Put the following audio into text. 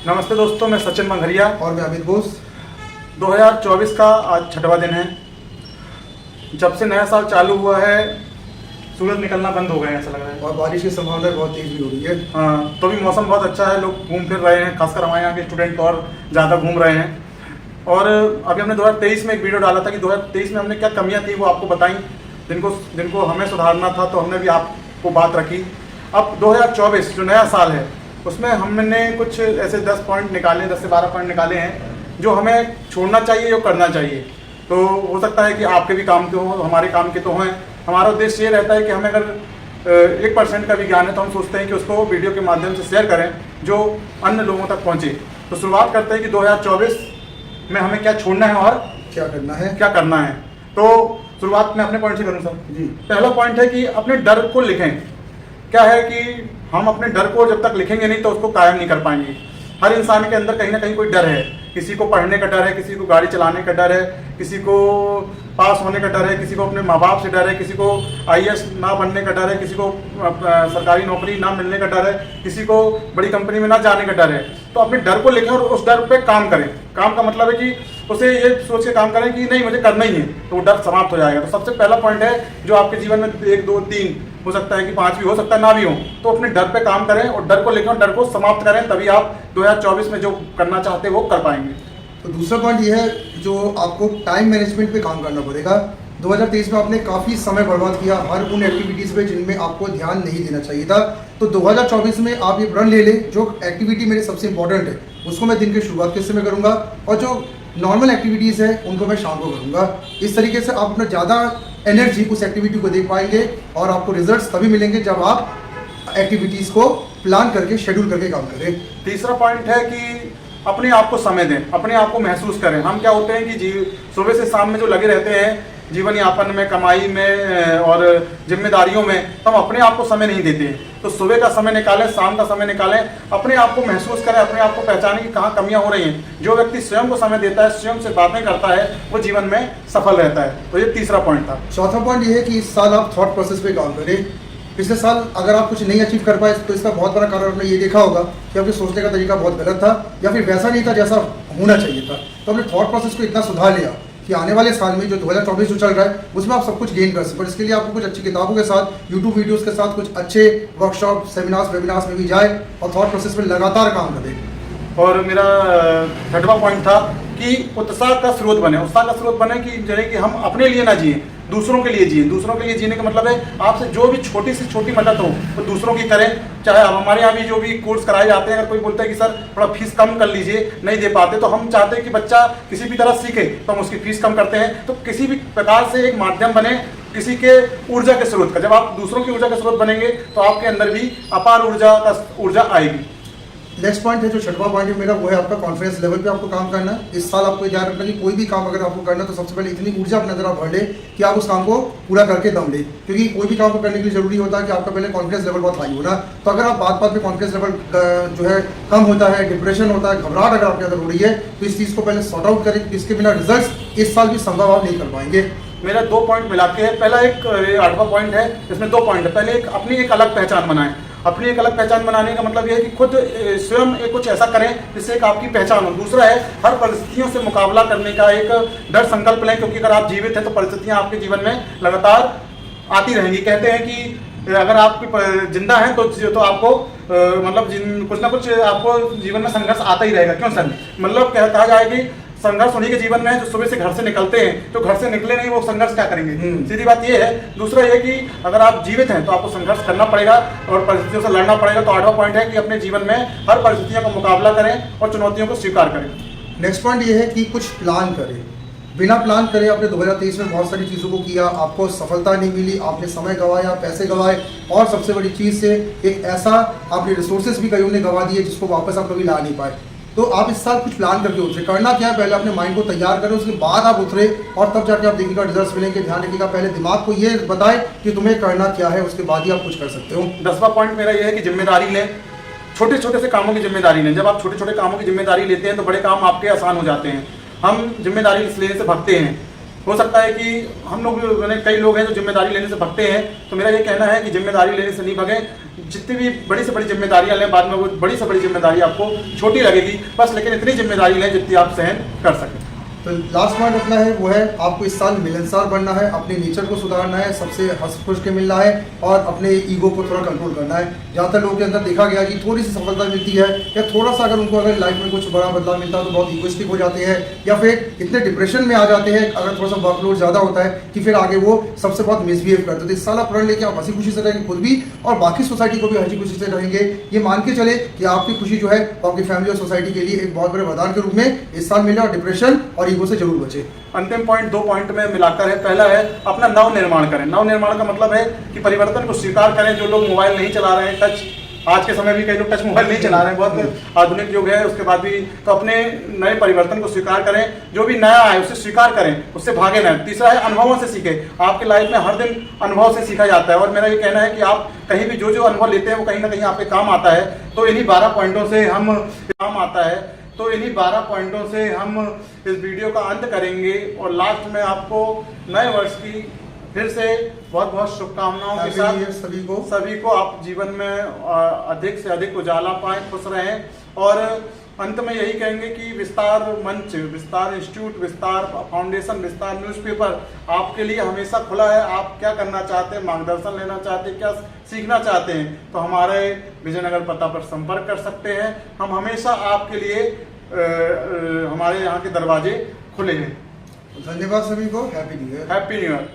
नमस्ते दोस्तों, मैं सचिन मंघरिया और मैं अमित बोस। 2024 का आज छठवां दिन है। जब से नया साल चालू हुआ है सूरज निकलना बंद हो गए हैं, ऐसा लग रहा है। और बारिश की संभावना बहुत तेज भी हो रही है। हाँ, तो भी मौसम बहुत अच्छा है, लोग घूम फिर रहे हैं, खासकर हमारे यहाँ के स्टूडेंट और ज़्यादा घूम रहे हैं। और अभी हमने 2023 में एक वीडियो डाला था कि 2023 में हमने क्या कमियाँ थी वो आपको बताई, जिनको हमें सुधारना था, तो हमने भी आपको बात रखी। अब 2024 जो नया साल है उसमें हमने कुछ ऐसे 10 पॉइंट निकाले, 10 से 12 पॉइंट निकाले हैं जो हमें छोड़ना चाहिए, जो करना चाहिए। तो हो सकता है कि आपके भी काम के हों, हमारे काम के तो हों। हमारा उद्देश्य ये रहता है कि हमें अगर 1% का भी ज्ञान है तो हम सोचते हैं कि उसको वीडियो के माध्यम से शेयर करें जो अन्य लोगों तक पहुँचे। तो शुरुआत करते हैं कि 2024 में हमें क्या छोड़ना है और क्या करना है। तो शुरुआत में अपने पॉइंट से करूँ सर जी। पहला पॉइंट है कि अपने डर को लिखें। क्या है कि हम अपने डर को जब तक लिखेंगे नहीं तो उसको कायम नहीं कर पाएंगे। हर इंसान के अंदर कहीं ना कहीं कोई डर है। किसी को पढ़ने का डर है, किसी को गाड़ी चलाने का डर है, किसी को पास होने का डर है, किसी को अपने माँ बाप से डर है, किसी को IAS ना बनने का डर है, किसी को सरकारी नौकरी ना मिलने का डर है, किसी को बड़ी कंपनी में ना जाने का डर है। तो अपने डर को लिखें और उस डर पे काम करें। काम का मतलब है कि उसे ये सोच के काम करें कि नहीं मुझे करना ही है, तो वो डर समाप्त हो जाएगा। तो सबसे पहला पॉइंट है जो आपके जीवन में 1, 2, 3 हो सकता है कि 5 भी हो सकता है, ना भी हो, तो अपने डर पे काम करें और डर को लेकर और डर को समाप्त करें, तभी आप 2024 में जो करना चाहते हैं वो कर पाएंगे। तो दूसरा पॉइंट ये है जो आपको टाइम मैनेजमेंट पे काम करना पड़ेगा। 2023 में आपने काफ़ी समय बर्बाद किया हर उन एक्टिविटीज़ पे जिनमें आपको ध्यान नहीं देना चाहिए था। तो 2024 में आप ये प्रण ले लें जो एक्टिविटी मेरे सबसे इंपॉर्टेंट है उसको मैं दिन की शुरुआत के समय करूँगा और जो नॉर्मल एक्टिविटीज़ है उनको मैं शाम को करूँगा। इस तरीके से आप अपना ज़्यादा एनर्जी उस एक्टिविटी को दे पाएंगे और आपको रिजल्ट्स तभी मिलेंगे जब आप एक्टिविटीज़ को प्लान करके शेड्यूल करके काम करें। तीसरा पॉइंट है कि अपने आप को समय दें, अपने आप को महसूस करें। हम क्या होते हैं कि सुबह से शाम में जो लगे रहते हैं जीवन यापन में, कमाई में और जिम्मेदारियों में, तो हम अपने आप को समय नहीं देते हैं। तो सुबह का समय निकालें, शाम का समय निकालें, अपने आप को महसूस करें, अपने आप को पहचानें कि कहाँ कमियां हो रही हैं। जो व्यक्ति स्वयं को समय देता है, स्वयं से बातें करता है, वो जीवन में सफल रहता है। तो ये तीसरा पॉइंट था। चौथा पॉइंट ये है कि इस साल आप थॉट प्रोसेस पे काम करें। पिछले साल अगर आप कुछ नहीं अचीव कर पाए तो इसका बहुत बड़ा कारण आपने ये देखा होगा कि आपके सोचने का तरीका बहुत गलत था या फिर वैसा नहीं था जैसा होना चाहिए था। तो अपने थॉट प्रोसेस को इतना सुधार लिया कि आने वाले साल में जो 2024 जो चल रहा है उसमें आप सब कुछ गेन कर सकें। पर इसके लिए आपको कुछ अच्छी किताबों के साथ, यूट्यूब वीडियोस के साथ, कुछ अच्छे वर्कशॉप, सेमिनार्स, वेबिनार्स में भी जाए और थॉट प्रोसेस में लगातार काम करें। और मेरा छठवां पॉइंट था कि उत्साह का स्रोत बने। उत्साह का स्रोत बने कि जैसे कि हम अपने लिए ना जिए, दूसरों के लिए जिए। दूसरों के लिए जीने का मतलब है आपसे जो भी छोटी से छोटी मदद हो वो दूसरों की करें। चाहे अब हमारे यहाँ भी जो भी कोर्स कराए जाते हैं, अगर कोई बोलता है कि सर थोड़ा फीस कम कर लीजिए, नहीं दे पाते, तो हम चाहते हैं कि बच्चा किसी भी तरह सीखे तो हम उसकी फीस कम करते हैं। तो किसी भी प्रकार से एक माध्यम बने किसी के ऊर्जा के स्रोत का। जब आप दूसरों की ऊर्जा के स्रोत बनेंगे तो आपके अंदर भी अपार ऊर्जा आएगी। नेक्स्ट पॉइंट है जो छठवां पॉइंट है मेरा, वो है आपका कॉन्फिडेंस लेवल पे आपको काम करना है। इस साल आपको ध्यान रखना कि कोई भी काम अगर आपको करना है तो सबसे पहले इतनी ऊर्जा अपने अंदर आप भर ले कि आप उस काम को पूरा करके दम ले। क्योंकि कोई भी काम को करने के लिए जरूरी होता है कि आपका पहले कॉन्फिडेंस लेवल बहुत हाई होना। तो अगर आप बात में कॉन्फिडेंस लेवल जो है कम होता है, डिप्रेशन होता है, घबराहट अगर आपके अंदर हो रही है, तो इस चीज़ को पहले सॉर्ट आउट करें। इसके बिना रिजल्ट इस साल भी संभव आप नहीं कर पाएंगे। मेरा 2 पॉइंट मिला के है। पहला एक 8वां पॉइंट है, इसमें 2 पॉइंट है। पहले अपनी एक अलग पहचान बनाएं। अपनी एक अलग पहचान बनाने का मतलब यह है कि खुद स्वयं एक कुछ ऐसा करें जिससे एक आपकी पहचान हो। दूसरा है हर परिस्थितियों से मुकाबला करने का एक दृढ़ संकल्प लें, क्योंकि अगर आप जीवित हैं तो परिस्थितियां आपके जीवन में लगातार आती रहेंगी। कहते हैं कि अगर आप जिंदा हैं तो आपको मतलब कुछ ना कुछ आपको जीवन में संघर्ष आता ही रहेगा। क्यों सर? मतलब कहा जाए कि संघर्ष उन्हीं के जीवन में है जो सुबह से घर से निकलते हैं। तो घर से निकले नहीं वो संघर्ष क्या करेंगे? सीधी बात ये है। दूसरा ये कि अगर आप जीवित हैं तो आपको संघर्ष करना पड़ेगा और परिस्थितियों से लड़ना पड़ेगा। तो 8वां पॉइंट है कि अपने जीवन में हर परिस्थितियों का मुकाबला करें और चुनौतियों को स्वीकार करें। नेक्स्ट पॉइंट ये है कि कुछ प्लान करें। बिना प्लान करे आपने 2023 में बहुत सारी चीज़ों को किया, आपको सफलता नहीं मिली, आपने समय गंवाया, पैसे गंवाए और सबसे बड़ी चीज़ से एक ऐसा आपने रिसोर्सेज भी कई गंवा दिए जिसको वापस आप कभी ला नहीं पाए। तो आप इस साल कुछ प्लान करके उतरे। करना क्या है, पहले अपने माइंड को तैयार करें, उसके बाद आप उतरे और तब जाके आप देखिएगा रिजल्ट्स मिलेंगे। ध्यान रखिएगा पहले दिमाग को ये बताए कि तुम्हें करना क्या है, उसके बाद ही आप कुछ कर सकते हो। 10वां पॉइंट मेरा ये है कि जिम्मेदारी लें। छोटे छोटे से कामों की जिम्मेदारी लें। जब आप छोटे छोटे कामों की जिम्मेदारी लेते हैं तो बड़े काम आपके आसान हो जाते हैं। हम जिम्मेदारी लेने से भागते हैं। हो सकता है कि हम लोग कई लोग हैं जो जिम्मेदारी लेने से भागते हैं। तो मेरा ये कहना है कि जिम्मेदारी लेने से नहीं भागें, जितनी भी बड़ी से बड़ी जिम्मेदारियां लें, बाद में वो बड़ी से बड़ी जिम्मेदारी आपको छोटी लगेगी, बस लेकिन इतनी जिम्मेदारी लें जितनी आप सहन कर सकें। तो लास्ट पॉइंट अपना है वो है आपको इस साल मिलनसार बनना है, अपने नेचर को सुधारना है, सबसे हंस खुश के मिलना है और अपने ईगो को थोड़ा कंट्रोल करना है। ज़्यादातर लोगों के अंदर देखा गया कि थोड़ी सी सफलता मिलती है या थोड़ा सा अगर लाइफ में कुछ बड़ा बदलाव मिलता है तो बहुत ईगोइस्टिक हो जाते हैं या फिर इतने डिप्रेशन में आ जाते हैं अगर थोड़ा सा वर्कलोड ज़्यादा होता है कि फिर आगे वो सबसे बहुत मिसबिहेव करते हैं। तो इस साल आप प्रण लेके आप हंसी खुशी से रहेंगे खुद भी और बाकी सोसाइटी को भी हंसी खुशी से रहेंगे। ये मान के चले कि आपकी खुशी जो है वो आपकी फैमिली और सोसाइटी के लिए एक बहुत बड़े वरदान के रूप में इस साल मिले और डिप्रेशन और ईगो से जरूर बचे। अंतिम पॉइंट 2 पॉइंट में मिलाकर है। पहला है अपना नव निर्माण करें। नव निर्माण का मतलब है कि परिवर्तन को स्वीकार करें। जो लोग मोबाइल नहीं चला रहे हैं, टच, आज के समय भी कई लोग टच मोबाइल नहीं चला रहे हैं, बहुत आधुनिक युग है उसके बाद भी, तो अपने नए परिवर्तन को स्वीकार करें। जो भी नया है उसे स्वीकार करें, उससे भागे नहीं। तीसरा है अनुभवों से सीखें। आपकी लाइफ में हर दिन अनुभव से सीखा जाता है और मेरा ये कहना है कि आप कहीं भी जो अनुभव लेते हैं वो कहीं ना कहीं आपके काम आता है। तो इन्हीं 12 पॉइंटों से हम काम आता है। तो इन्हीं 12 पॉइंटों से हम इस वीडियो का अंत करेंगे और लास्ट में आपको नए वर्ष की फिर से बहुत बहुत शुभकामनाओं के साथ सभी को आप जीवन में अधिक से अधिक उजाला पाएं, खुश रहें। और अंत में यही कहेंगे कि विस्तार मंच, विस्तार इंस्टीट्यूट, विस्तार फाउंडेशन, विस्तार न्यूज़पेपर आपके लिए हमेशा खुला है। आप क्या करना चाहते हैं, मार्गदर्शन लेना चाहते हैं, क्या सीखना चाहते हैं, तो हमारे विजयनगर पता पर संपर्क कर सकते हैं। हम हमेशा आपके लिए हमारे यहाँ के दरवाजे खुले हैं। धन्यवाद सभी को। Happy new year. Happy new year.